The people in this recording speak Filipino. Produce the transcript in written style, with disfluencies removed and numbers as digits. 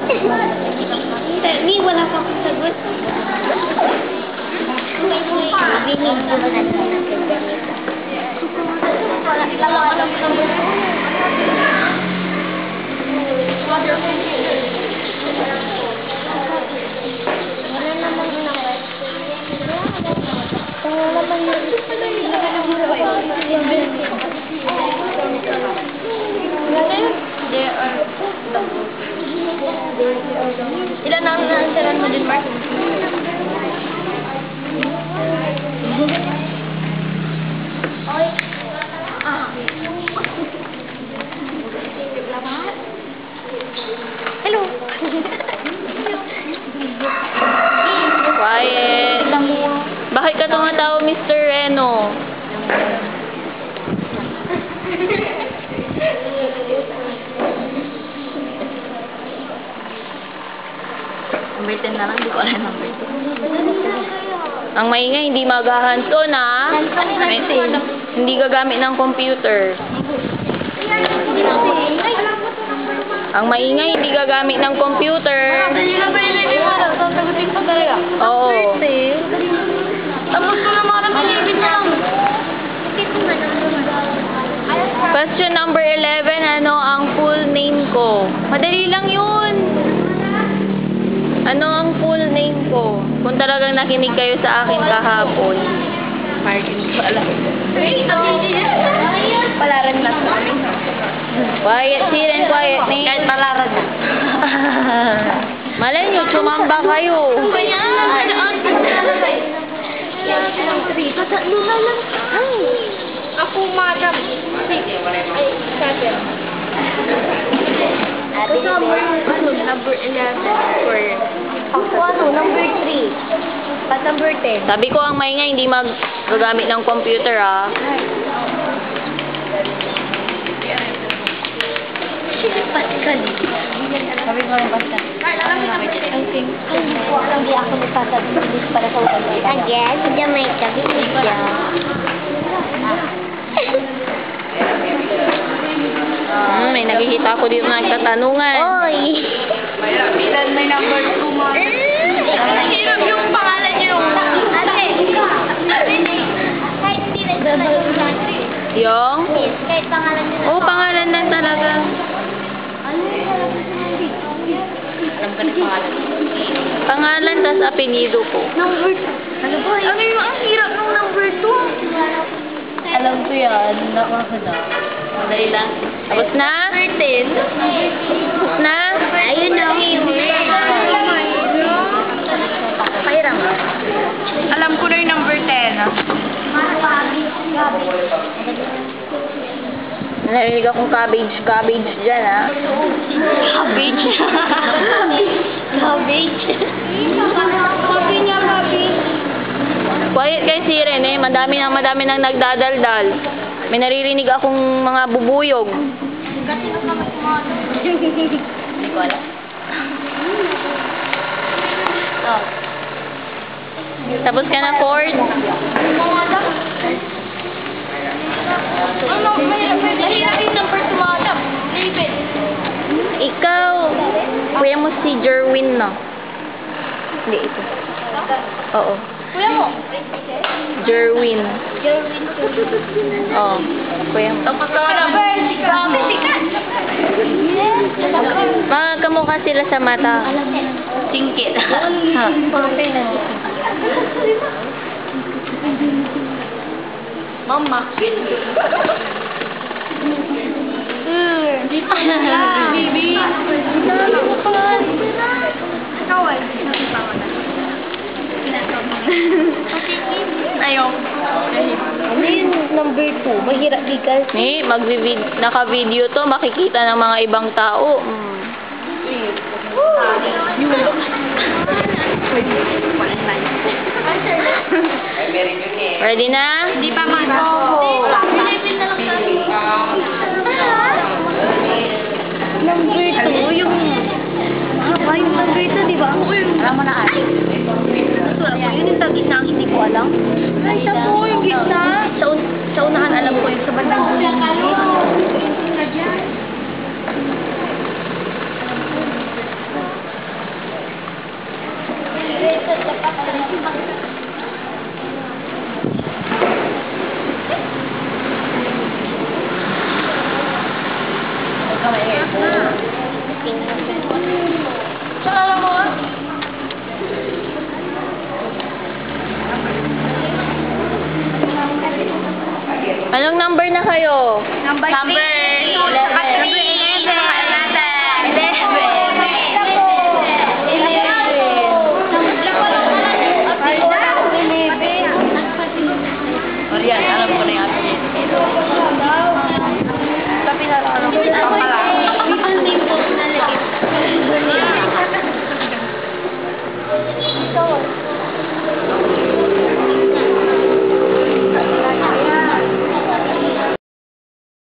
Ni, wala pa akong sagot. Binig na ba natin natin ganito? Wala naman number. Wala naman ilan ang naansaran mo din, Mark? Oy. Hello. Quiet. Bakit ka tumatawa, Mr. Reno? Number 10 na lang, di ko alam number 10. Ang maingay, hindi maghahanson, ha? Hindi gagamit ng computer. Ang maingay, hindi gagamit ng computer. Oo. Tapos ko na mga nabilibin na lang. Question number 11, ano ang full name ko? Madali lang yun. Ano ang full name ko? Kung talagang nakinig kayo sa akin kahapon. Martin, wala. Palaran lang kami. Quiet, Siren, quiet, Nate. Kahit palaran na. Malay nyo, tsumamba kayo. Ako, madam. Ay, sabi. Number 11 for... Ako, number 3. At number 10. Sabi ko ang maingay, hindi magagamit ng computer, ha? Pascal. Sabi ko yung Pascal. I think, alam di ako nagsasabihin para sa utang. Again, hindi may tabi niya. May nakikita ko dito na nagtatanungan. Oy! Ilan may number 2 mo? Hirap yung pangalan niyo yung ate. Kahit hindi na ito Yung? kahit pangalan niyo Oo, pangalan lang talaga. Ano yung palabas na hindi? Alam ka na pangalan. Pangalan, tas apelido ko. Number 2. Ano ba? Ano yung ang hirap ng number 2? Alam ko yan. Nakakada. Madali lang. Tapos na? Number 10. Tapos na? Ayun na. Pahiram. Alam ko na yung number 10. Narinig akong cabbage dyan, ha? Cabbage. Cabbage. Sabi niya cabbage. Quiet kay Siren, eh. Madami nang nagdadaldal. May naririnig akong mga bubuyog. Hindi ko alam. Oh. Tapos ka na, Ford? Ano? Mahirap yung number to madam. David. Ikaw. Kuya mo si Jerwin, no? Hindi, ito. Oo. Kuya mo? Jerwin. Jerwin. Oo. Kuya mo. Tapos na alam. Grabe, sikat. Mga kamukha sila sa mata. Singkit. Ha? Mama. Dito na. Baby. Kawal. Ayaw. Ano yung number 2? Mahirap bigas. Eh, naka-video to, makikita ng mga ibang tao. Ready na? Hindi pa man. Pilipin na lang kami. Number 2, yung... Haba yung number 2, di ba? Alam mo na ate. Yun yung sa gitna ang hindi ko alam. Ay, siya po yung gitna. Sa unahan alam ko yung sa bandang huli. na kayo. Number Number